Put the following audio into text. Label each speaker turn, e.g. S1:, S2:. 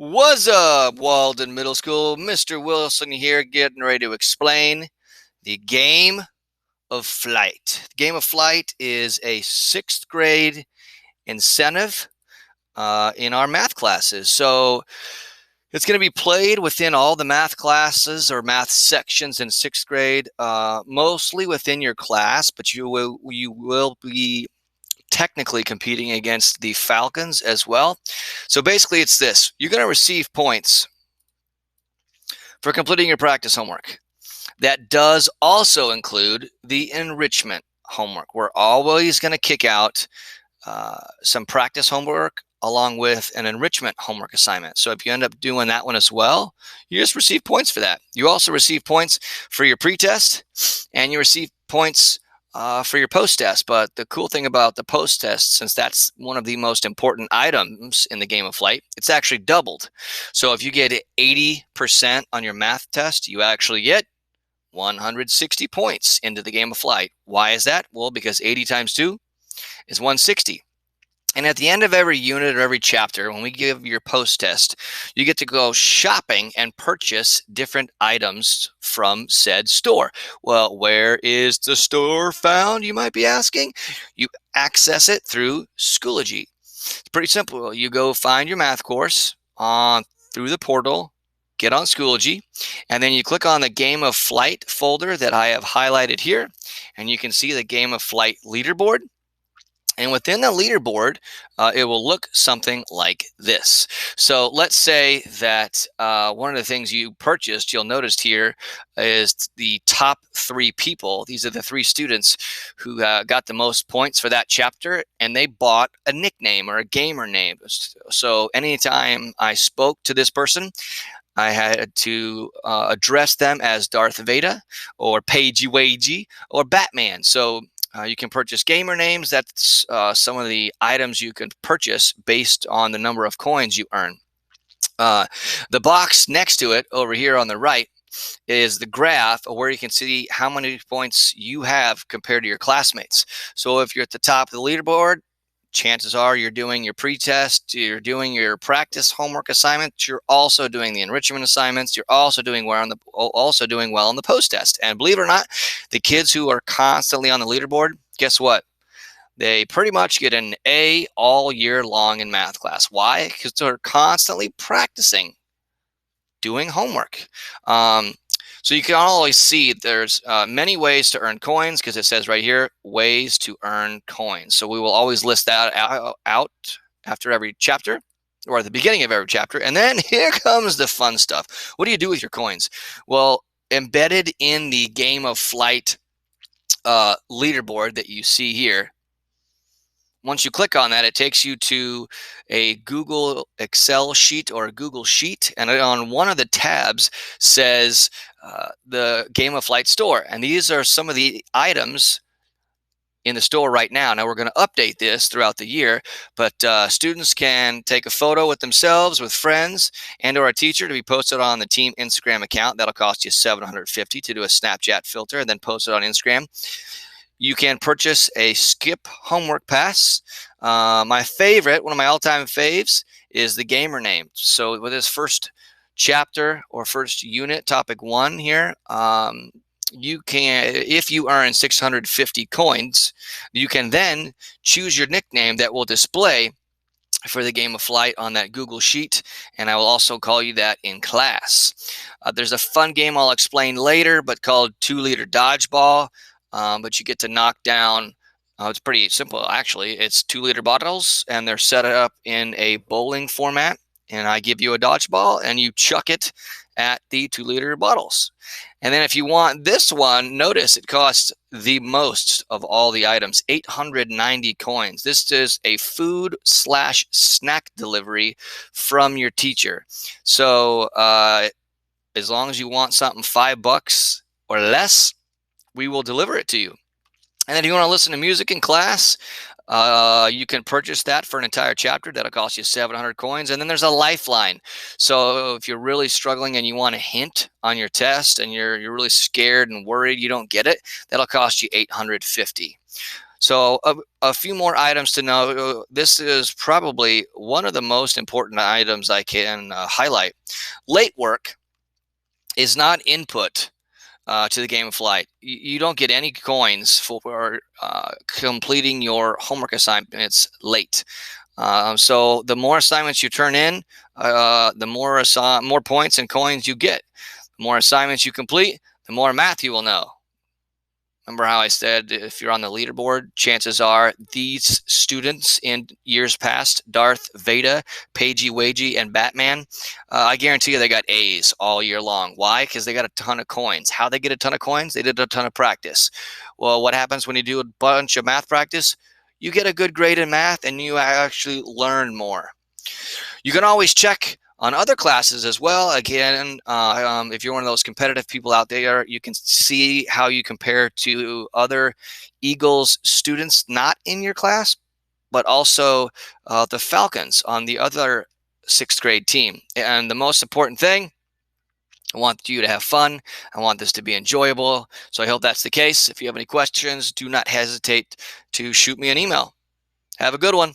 S1: What's up, Walden Middle School? Mr. Wilson here, getting ready to explain the game of flight. The game of flight is a sixth grade incentive in our math classes. So it's going to be played within all the math classes or math sections in sixth grade, mostly within your class, but you will be technically competing against the Falcons as well. So basically it's this. You're going to receive points for completing your practice homework. That does also include the enrichment homework. We're always going to kick out some practice homework along with an enrichment homework assignment. So if you end up doing that one as well, you just receive points for that. You also receive points for your pretest, and you receive points for your post-test. But the cool thing about the post-test, since that's one of the most important items in the game of flight, it's actually doubled. So if you get 80% on your math test, you actually get 160 points into the game of flight. Why is that? Well, because 80 times 2 is 160. And at the end of every unit or every chapter, when we give your post-test, you get to go shopping and purchase different items from said store. Well, where is the store found, you might be asking? You access it through Schoology. It's pretty simple. You go find your math course through the portal, get on Schoology, and then you click on the Game of Flight folder that I have highlighted here, and you can see the Game of Flight leaderboard. And within the leaderboard, it will look something like this. So let's say that one of the things you purchased, you'll notice here, is the top 3 people. These are the 3 students who got the most points for that chapter, and they bought a nickname or a gamer name. So anytime I spoke to this person, I had to address them as Darth Vader or Pagey Wagey or Batman. So you can purchase gamer names. That's some of the items you can purchase based on the number of coins you earn. The box next to it over here on the right is the graph where you can see how many points you have compared to your classmates. So if you're at the top of the leaderboard, chances are you're doing your pretest, you're doing your practice homework assignments, you're also doing the enrichment assignments, you're also doing well on the post-test. And believe it or not, the kids who are constantly on the leaderboard, guess what? They pretty much get an A all year long in math class. Why? Because they're constantly practicing doing homework. So you can always see there's many ways to earn coins, because it says right here, ways to earn coins. So we will always list that out after every chapter, or at the beginning of every chapter. And then here comes the fun stuff. What do you do with your coins? Well, embedded in the Game of Flight leaderboard that you see here, once you click on that, it takes you to a Google Excel sheet or a Google Sheet, and on one of the tabs says the Game of Flight store. And these are some of the items in the store right now. Now we're going to update this throughout the year, but students can take a photo with themselves, with friends, and or a teacher to be posted on the team Instagram account. That'll cost you $750 to do a Snapchat filter and then post it on Instagram. You can purchase a skip homework pass. My favorite, one of my all-time faves, is the gamer name. So with this first chapter or first unit, topic 1 here, you can, if you earn 650 coins, you can then choose your nickname that will display for the Game of Flight on that Google Sheet, and I will also call you that in class. There's a fun game I'll explain later, but called 2-liter dodgeball. But you get to knock down, it's pretty simple actually. It's 2-liter bottles, and they're set up in a bowling format, and I give you a dodgeball and you chuck it at the 2-liter bottles. And then if you want this one, notice it costs the most of all the items, 890 coins. This is a food/snack delivery from your teacher. So as long as you want something $5 or less, we will deliver it to you. And then if you want to listen to music in class, you can purchase that for an entire chapter. That'll cost you 700 coins. And then there's a lifeline. So if you're really struggling and you want a hint on your test and you're really scared and worried you don't get it, that'll cost you 850. So a few more items to know. This is probably one of the most important items I can highlight. Late work is not input to the game of flight. You don't get any coins for completing your homework assignments late. So the more assignments you turn in, the more points and coins you get. The more assignments you complete, the more math you will know. Remember how I said if you're on the leaderboard, chances are these students in years past, Darth Vader, Pagey Wagey, and Batman, I guarantee you they got A's all year long. Why? Because they got a ton of coins. How they get a ton of coins? They did a ton of practice. Well, what happens when you do a bunch of math practice? You get a good grade in math and you actually learn more. You can always check on other classes as well. Again, if you're one of those competitive people out there, you can see how you compare to other Eagles students not in your class, but also the Falcons on the other sixth grade team. And the most important thing, I want you to have fun. I want this to be enjoyable. So I hope that's the case. If you have any questions, do not hesitate to shoot me an email. Have a good one.